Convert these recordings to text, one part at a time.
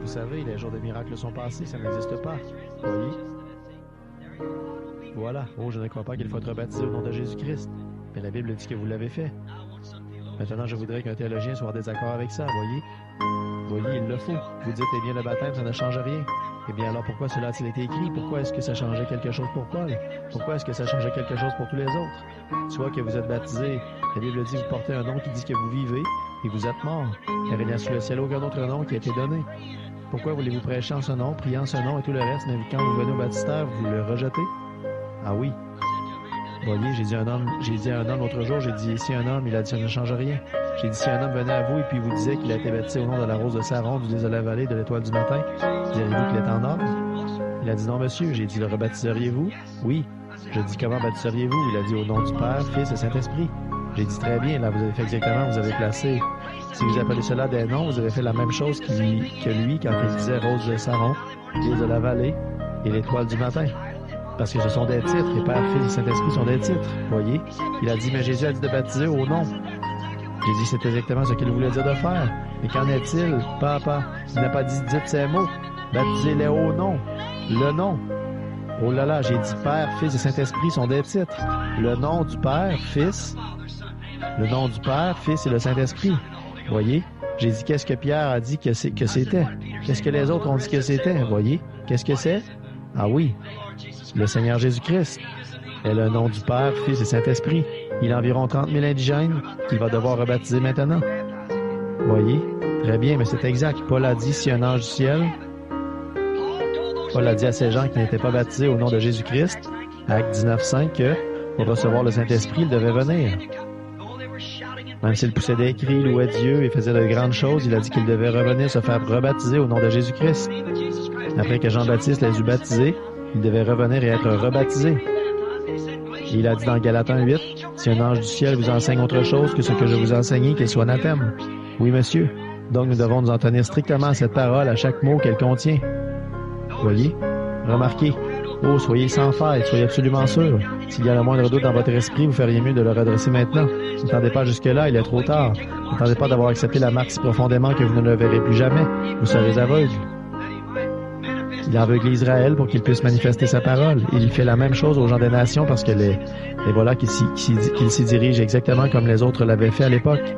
savez, les jours de miracles sont passés, ça n'existe pas. Voyez? Voilà. Oh, je ne crois pas qu'il faut être baptisé au nom de Jésus-Christ. Mais la Bible dit que vous l'avez fait. Maintenant, je voudrais qu'un théologien soit en désaccord avec ça, voyez? Voyez, il le faut. Vous dites, eh bien, le baptême, ça ne change rien. Eh bien, alors pourquoi cela a-t-il été écrit? Pourquoi est-ce que ça changeait quelque chose pour Paul? Pourquoi est-ce que ça changeait quelque chose pour tous les autres? Soit que vous êtes baptisé, la Bible dit, vous portez un nom qui dit que vous vivez, et vous êtes mort. Car il n'y a sous le ciel aucun autre nom qui a été donné. Pourquoi voulez-vous prêcher en ce nom, prier en ce nom et tout le reste, mais quand vous venez au baptistère, vous le rejetez? Ah oui. Voyez, j'ai dit à un homme l'autre jour, j'ai dit, si un homme, il a dit, ça ne change rien. J'ai dit, si un homme venait à vous et puis vous disait qu'il a été baptisé au nom de la rose de Saron, du Lys de la vallée, de l'étoile du matin, diriez-vous qu'il est en ordre? Il a dit, non, monsieur. J'ai dit, le rebaptiseriez-vous? Oui. Je dis, comment baptiseriez-vous? Il a dit, au nom du Père, Fils et Saint-Esprit. J'ai dit, très bien, là, vous avez fait exactement, vous avez placé. Si vous appelez cela des noms, vous avez fait la même chose que lui quand il disait rose de Saron, Lys de la vallée et l'étoile du matin. Parce que ce sont des titres, et Père, Fils et Saint-Esprit sont des titres, voyez? Il a dit, mais Jésus a dit de baptiser au nom. J'ai dit, c'est exactement ce qu'il voulait dire de faire. Mais qu'en est-il, Papa? Il n'a pas dit, dites ces mots. Baptisez-les au nom. Le nom. Oh là là, j'ai dit Père, Fils et Saint-Esprit sont des titres. Le nom du Père, Fils. Le nom du Père, Fils et le Saint-Esprit. Voyez? J'ai dit, qu'est-ce que Pierre a dit que c'était? Qu'est-ce que les autres ont dit que c'était? Voyez? Qu'est-ce que c'est? Ah oui. Le Seigneur Jésus-Christ est le nom du Père, Fils et Saint-Esprit. Il y a environ 30 000 indigènes qu'il va devoir rebaptiser maintenant. Voyez? Très bien, mais c'est exact. Paul a dit, si un ange du ciel... Paul a dit à ces gens qui n'étaient pas baptisés au nom de Jésus-Christ, Acte 19:5, que pour recevoir le Saint-Esprit, il devait venir. Même s'il poussait des cris, louait Dieu et faisait de grandes choses, il a dit qu'il devait revenir se faire rebaptiser au nom de Jésus-Christ. Après que Jean-Baptiste les eut baptisés, il devait revenir et être rebaptisé. Et il a dit dans Galates 1:8, si un ange du ciel vous enseigne autre chose que ce que je vous enseigne, qu'il soit anathème. Oui, monsieur. Donc nous devons nous en tenir strictement à cette parole, à chaque mot qu'elle contient. Voyez? Remarquez. Oh, soyez sans faille, soyez absolument sûr. S'il y a le moindre doute dans votre esprit, vous feriez mieux de le redresser maintenant. N'attendez pas jusque-là, il est trop tard. N'attendez pas d'avoir accepté la marque si profondément que vous ne le verrez plus jamais. Vous serez aveugle. Il aveugle Israël pour qu'il puisse manifester sa parole. Il fait la même chose aux gens des nations parce que les voilà qu'il s'y dirige exactement comme les autres l'avaient fait à l'époque.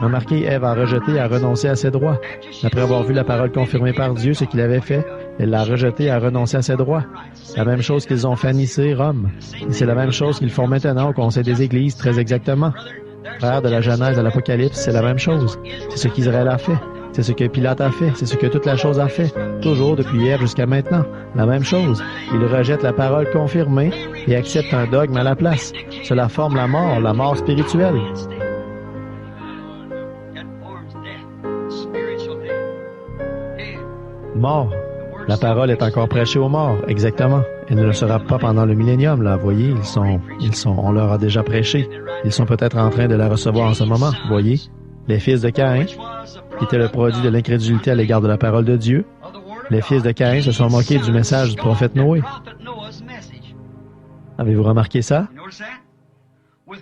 Remarquez, Ève a rejeté et a renoncé à ses droits. Après avoir vu la parole confirmée par Dieu, ce qu'il avait fait, elle l'a rejeté et a renoncé à ses droits. La même chose qu'ils ont fait à Nicée, Rome. Et c'est la même chose qu'ils font maintenant au Conseil des Églises, très exactement. Frères, de la Genèse à l'Apocalypse, c'est la même chose. C'est ce qu'Israël a fait. C'est ce que Pilate a fait. C'est ce que toute la chose a fait. Toujours, depuis hier jusqu'à maintenant. La même chose. Ils rejettent la parole confirmée et acceptent un dogme à la place. Cela forme la mort spirituelle. Mort. La parole est encore prêchée aux morts, exactement. Elle ne le sera pas pendant le millénium, là, voyez, on leur a déjà prêché. Ils sont peut-être en train de la recevoir en ce moment, voyez. Les fils de Caïn, qui étaient le produit de l'incrédulité à l'égard de la parole de Dieu, les fils de Caïn se sont moqués du message du prophète Noé. Avez-vous remarqué ça?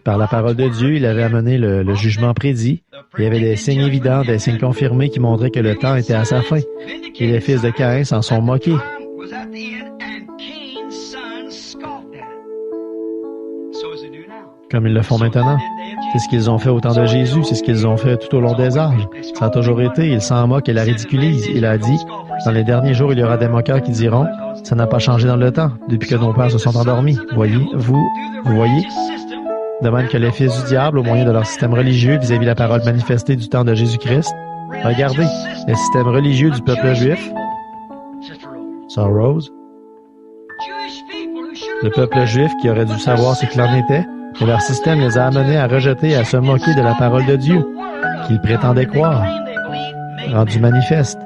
Par la parole de Dieu, il avait amené le jugement prédit. Il y avait des signes évidents, des signes confirmés qui montraient que le temps était à sa fin. Et les fils de Caïn s'en sont moqués. Comme ils le font maintenant. C'est ce qu'ils ont fait au temps de Jésus, c'est ce qu'ils ont fait tout au long des âges. Ça a toujours été, ils s'en moquent et la ridiculisent. Il a dit, dans les derniers jours, il y aura des moqueurs qui diront, ça n'a pas changé dans le temps, depuis que nos pères se sont endormis. Voyez, vous voyez? De même que les fils du diable, au moyen de leur système religieux vis-à-vis la parole manifestée du temps de Jésus-Christ. Regardez, les systèmes religieux du peuple juif. Sœur Rose. Le peuple juif qui aurait dû savoir ce qu'il en était, et leur système les a amenés à rejeter et à se moquer de la parole de Dieu, qu'ils prétendaient croire, rendue manifeste.